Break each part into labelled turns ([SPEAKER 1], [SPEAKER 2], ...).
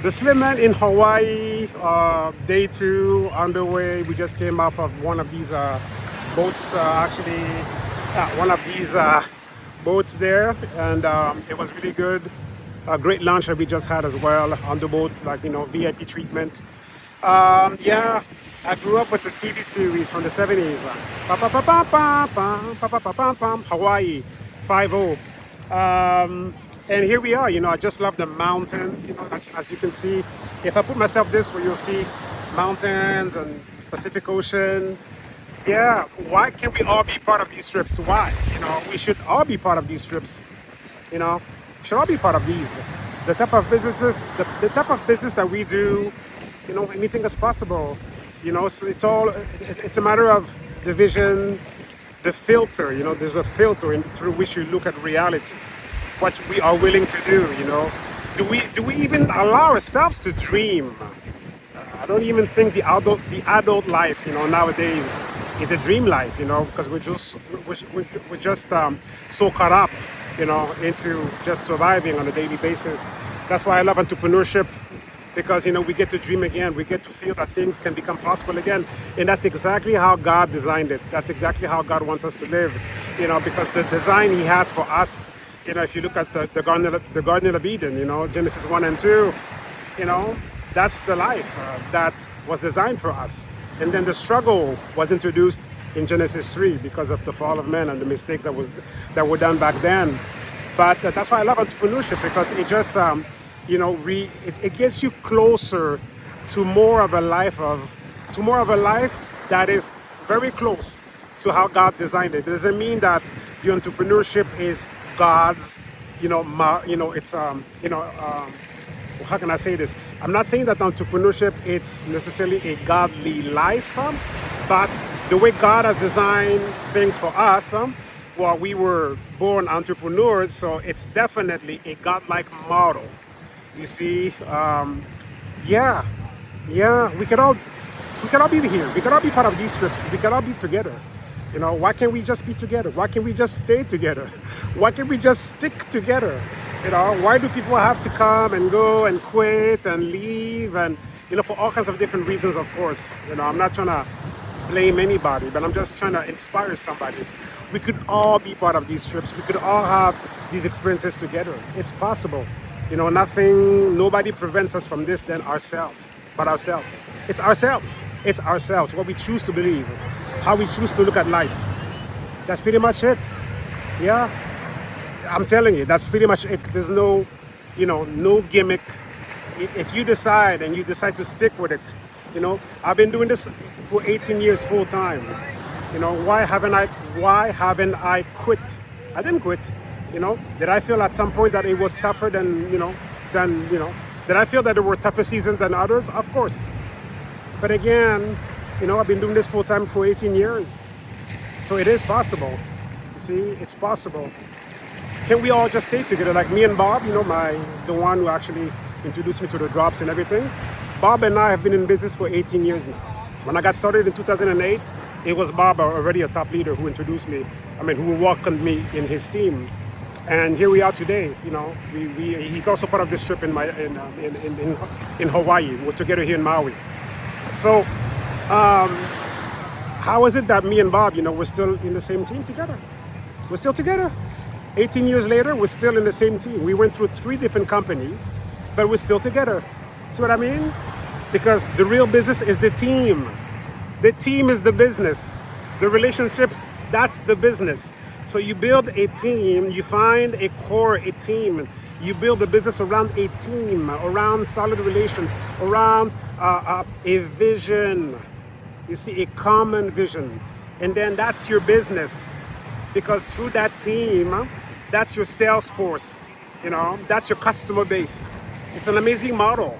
[SPEAKER 1] The Slim Man in Hawaii, day 2 underway. We just came off of one of these boats, one of these boats there, and it was really good. A great lunch that we just had as well on the boat, like, VIP treatment. Yeah, I grew up with the TV series from the 70s. Hawaii 5-0. And here we are, I just love the mountains, as you can see. If I put myself this way, you'll see mountains and Pacific Ocean. Yeah, why can't we all be part of these trips? Why? We should all be part of these trips. Should all be part of these. The type of businesses, the type of business that we do, anything is possible. So it's a matter of the vision, the filter. There's a filter through which you look at reality. What we are willing to do. Do we even allow ourselves to dream? I don't even think the adult life, nowadays is a dream life. Because we're just so caught up, into just surviving on a daily basis. That's why I love entrepreneurship, because we get to dream again. We get to feel that things can become possible again, and that's exactly how God designed it. That's exactly how God wants us to live. Because the design He has for us. If you look at the Garden of Eden, Genesis 1 and 2, that's the life that was designed for us. And then the struggle was introduced in Genesis 3 because of the fall of man and the mistakes that were done back then. But that's why I love entrepreneurship, because it just, it gets you closer to more of a life that is very close to how God designed it. It doesn't mean that the entrepreneurship is God's, how can I say this? I'm not saying that entrepreneurship it's necessarily a godly life, but the way God has designed things for us, well, we were born entrepreneurs, so it's definitely a godlike model. You see, yeah, we could all be here. We could all be part of these trips. We could all be together. Why can't we just be together? Why can't we just stay together? Why can't we just stick together? Why do people have to come and go and quit and leave? And, for all kinds of different reasons, of course. I'm not trying to blame anybody, but I'm just trying to inspire somebody. We could all be part of these trips. We could all have these experiences together. It's possible. Nobody prevents us from this than ourselves, but ourselves. It's ourselves. It's ourselves, what we choose to believe, how we choose to look at life. That's pretty much it. Yeah, I'm telling you, that's pretty much it. There's no, no gimmick. If you decide and you decide to stick with it, I've been doing this for 18 years full time. Why haven't I quit? I didn't quit. Did I feel at some point that it was tougher than did I feel that there were tougher seasons than others? Of course. But again, I've been doing this full time for 18 years. So it is possible. You see, it's possible. Can we all just stay together? Like me and Bob, the one who actually introduced me to the drops and everything. Bob and I have been in business for 18 years now. When I got started in 2008, it was Bob, already a top leader, who introduced me, who welcomed me in his team. And here we are today. He's also part of this trip in Hawaii. We're together here in Maui. So, how is it that me and Bob, we're still in the same team together? We're still together. 18 years later, we're still in the same team. We went through 3 different companies, but we're still together. See what I mean? Because the real business is the team. The team is the business. The relationships, that's the business. So you build a team, you find a core, a team. You build a business around a team, around solid relations, around a vision. You see, a common vision. And then that's your business. Because through that team, that's your sales force. That's your customer base. It's an amazing model.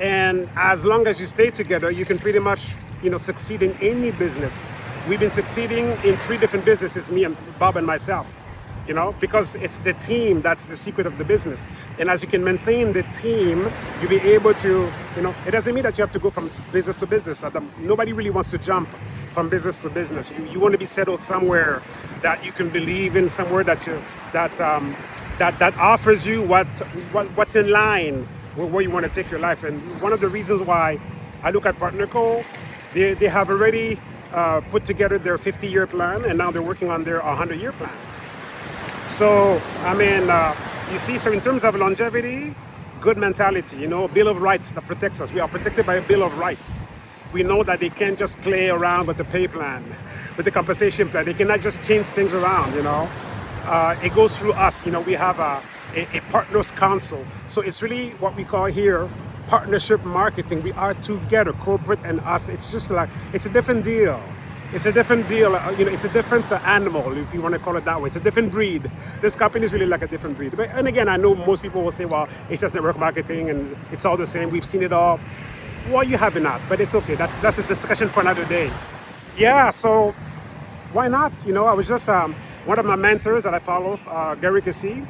[SPEAKER 1] And as long as you stay together, you can pretty much, succeed in any business. We've been succeeding in 3 different businesses, me and Bob and myself, because it's the team that's the secret of the business. And as you can maintain the team, you'll be able to, it doesn't mean that you have to go from business to business. Nobody really wants to jump from business to business. You want to be settled somewhere that you can believe in, somewhere that offers you what's in line where you want to take your life. And one of the reasons why I look at PartnerCo, they have already put together their 50-year plan, and now they're working on their 100-year plan. So, I mean, you see, so in terms of longevity, good mentality, you know, Bill of Rights that protects us. We are protected by a Bill of Rights. We know that they can't just play around with the pay plan, with the compensation plan. They cannot just change things around, you know. It goes through us, you know, we have a partners council. So it's really what we call here partnership marketing. We are together, corporate and us. It's just like, it's a different deal. It's a different deal, you know, it's a different animal, if you want to call it that way. It's a different breed. This company is really like a different breed. But, and again, I know most people will say, well, it's just network marketing and it's all the same. We've seen it all. Well, you have not, but it's okay. That's a discussion for another day. Yeah, so why not? You know, I was just, one of my mentors that I follow, Gary Cassie,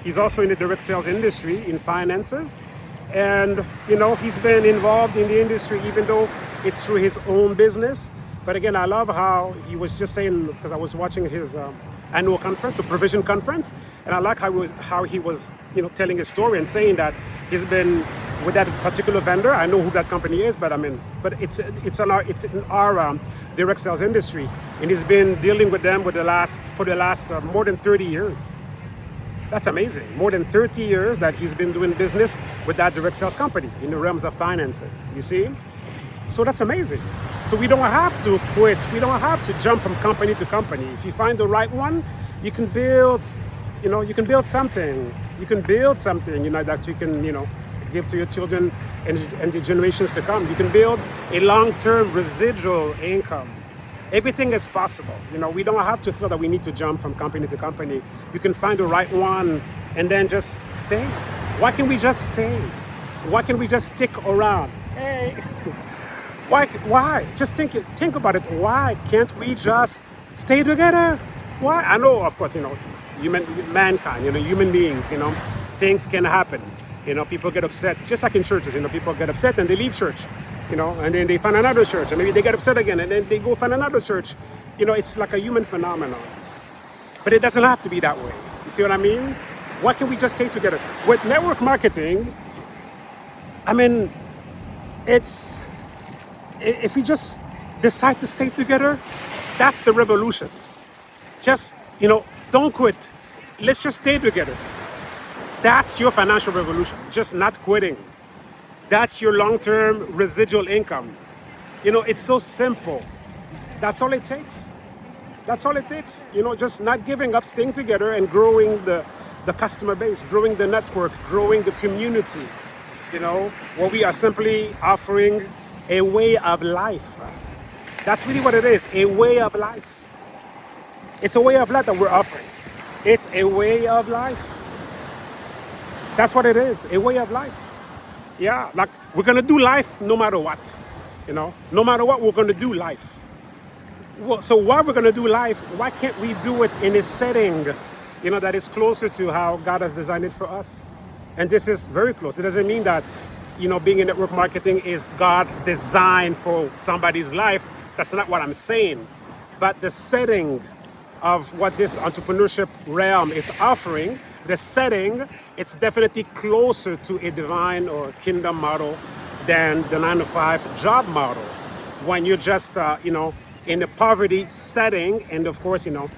[SPEAKER 1] he's also in the direct sales industry, in finances. And, you know, he's been involved in the industry, even though it's through his own business. But again, I love how he was just saying, because I was watching his annual conference, a provision conference, and I like how he was, you know, telling his story and saying that he's been with that particular vendor. I know who that company is, but I mean, but it's in our direct sales industry, and he's been dealing with them for the last more than 30 years. That's amazing. More than 30 years that he's been doing business with that direct sales company in the realms of finances. You see? So that's amazing. So we don't have to quit. We don't have to jump from company to company. If you find the right one, you can build, you know, you can build something. You can build something, you know, that you can, you know, give to your children and the generations to come. You can build a long-term residual income. Everything is possible. You know, we don't have to feel that we need to jump from company to company. You can find the right one and then just stay. Why can't we just stay? Why can't we just stick around? Hey, why? Just think about it. Why can't we just stay together? Why? I know, of course, you know, mankind, you know, human beings, you know, things can happen. You know, people get upset, just like in churches, you know, people get upset and they leave church, you know, and then they find another church, and maybe they get upset again, and then they go find another church. You know, it's like a human phenomenon. But it doesn't have to be that way. You see what I mean? Why can't we just stay together? With network marketing, I mean, if we just decide to stay together, that's the revolution. Just, you know, don't quit. Let's just stay together. That's your financial revolution, just not quitting. That's your long-term residual income. You know, it's so simple. That's all it takes. That's all it takes. You know, just not giving up, staying together and growing the customer base, growing the network, growing the community. You know, where we are simply offering a way of life. That's really what it is, a way of life. It's a way of life that we're offering. It's a way of life. That's what it is, a way of life. Yeah, like we're gonna do life no matter what. You know, no matter what, we're gonna do life. Well, so why we're gonna do life, why can't we do it in a setting, you know, that is closer to how God has designed it for us? And this is very close. It doesn't mean that, you know, being in network marketing is God's design for somebody's life. That's not what I'm saying. But the setting of what this entrepreneurship realm is offering, the setting, it's definitely closer to a divine or kingdom model than the 9-to-5 job model. When you're just, you know, in a poverty setting, and of course, you know,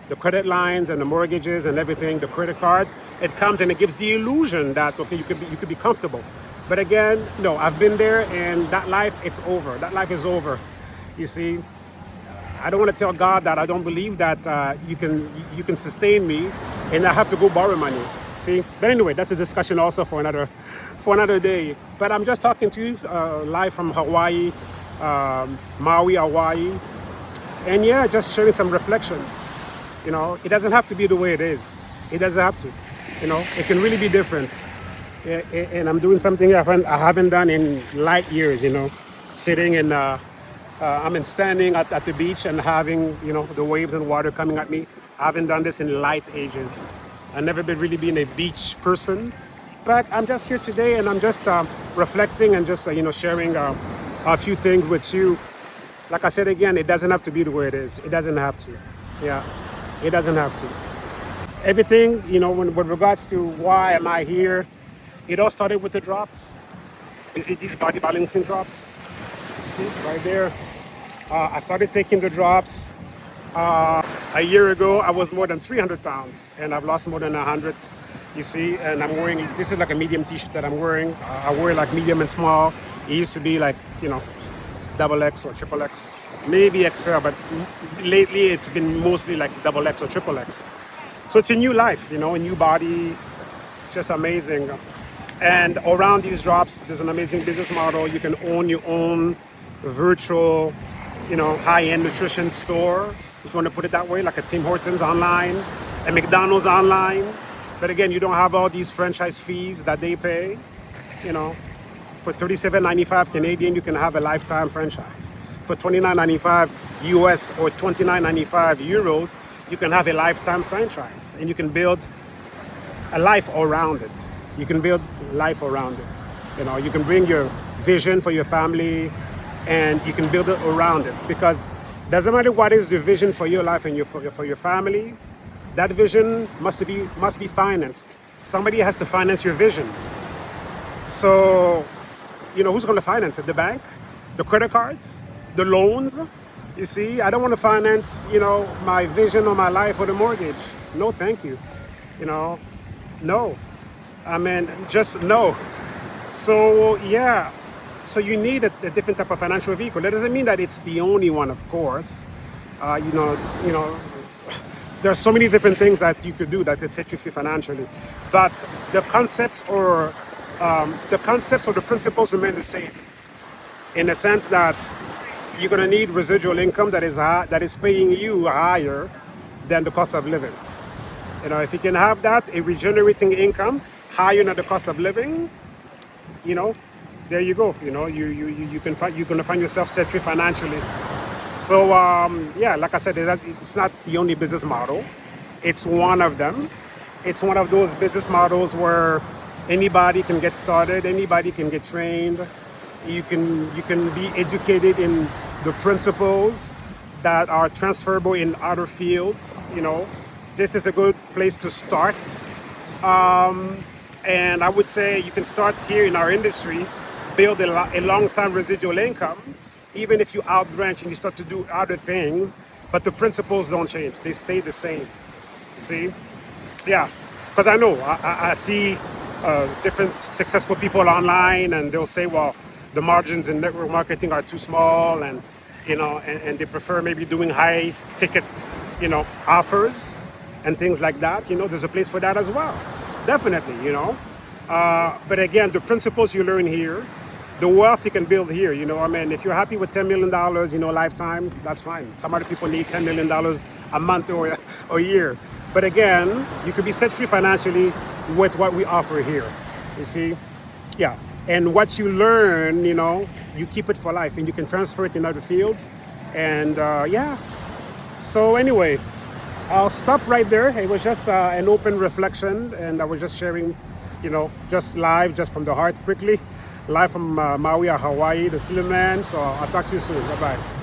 [SPEAKER 1] the credit lines and the mortgages and everything, the credit cards, it comes and it gives the illusion that, okay, you could be comfortable. But again, no, I've been there, and that life, it's over. That life is over. You see, I don't want to tell God that I don't believe that you can sustain me, and I have to go borrow money. See, but anyway, that's a discussion also for another day. But I'm just talking to you live from Hawaii, Maui, Hawaii, and yeah, just sharing some reflections. You know, it doesn't have to be the way it is. It doesn't have to. You know, it can really be different. And I'm doing something I haven't done in light years. You know, sitting in standing at the beach and having, you know, the waves and water coming at me. I haven't done this in light ages. I've never really been a beach person, but I'm just here today, and I'm just reflecting and just you know, sharing a few things with you. Like I said again, it doesn't have to be the way it is. It doesn't have to. Yeah, it doesn't have to. Everything, you know, with regards to why am I here, It all started with the drops. You see these body balancing drops? See, right there. I started taking the drops a year ago. I was more than 300 pounds, and I've lost more than 100. You see, and I'm wearing, this is like a medium t-shirt that I'm wearing. I wear like medium and small. It used to be like, you know, double X or triple X, maybe XL, but lately it's been mostly like double X or triple X. So it's a new life, you know, a new body, just amazing. And around these drops, there's an amazing business model. You can own your own virtual, you know, high-end nutrition store, if you want to put it that way, like a Tim Hortons online, a McDonald's online. But again, you don't have all these franchise fees that they pay. You know, for $37.95 Canadian, you can have a lifetime franchise. For $29.95 US or $29.95 euros, you can have a lifetime franchise, and you can build a life around it. You can build life around it. You know, you can bring your vision for your family, and you can build it around it, because it doesn't matter what is the vision for your life and for your family. That vision must be financed. Somebody has to finance your vision. So, you know, who's going to finance it? The bank, the credit cards, the loans. You see, I don't want to finance, you know, my vision or my life or the mortgage. No, thank you. You know, no. I mean, just no. So yeah. So you need a different type of financial vehicle. That doesn't mean that it's the only one, of course. You know, there are so many different things that you could do that would set you free financially. But the concepts or the principles remain the same, in the sense that you're going to need residual income that is paying you higher than the cost of living. You know, if you can have that, a regenerating income higher than the cost of living, you know, there you go. You know, you're gonna find yourself set free financially. So yeah, like I said, it's not the only business model. It's one of them. It's one of those business models where anybody can get started, anybody can get trained. You can be educated in the principles that are transferable in other fields. You know, this is a good place to start. And I would say you can start here in our industry, build a long-term residual income, even if you outbranch and you start to do other things, but the principles don't change. They stay the same. See? Yeah, because I know, I see different successful people online, and they'll say, well, the margins in network marketing are too small, and, you know, and they prefer maybe doing high ticket, you know, offers and things like that. You know, there's a place for that as well. Definitely, you know. But again, the principles you learn here, the wealth you can build here, you know, I mean, if you're happy with $10 million, you know, lifetime, that's fine. Some other people need $10 million a month or a year. But again, you could be set free financially with what we offer here, you see? Yeah, and what you learn, you know, you keep it for life, and you can transfer it in other fields. And yeah, so anyway, I'll stop right there. It was just an open reflection, and I was just sharing, you know, just live, just from the heart, quickly, live from Maui, Hawaii, the Slim Man. So I'll talk to you soon. Bye-bye.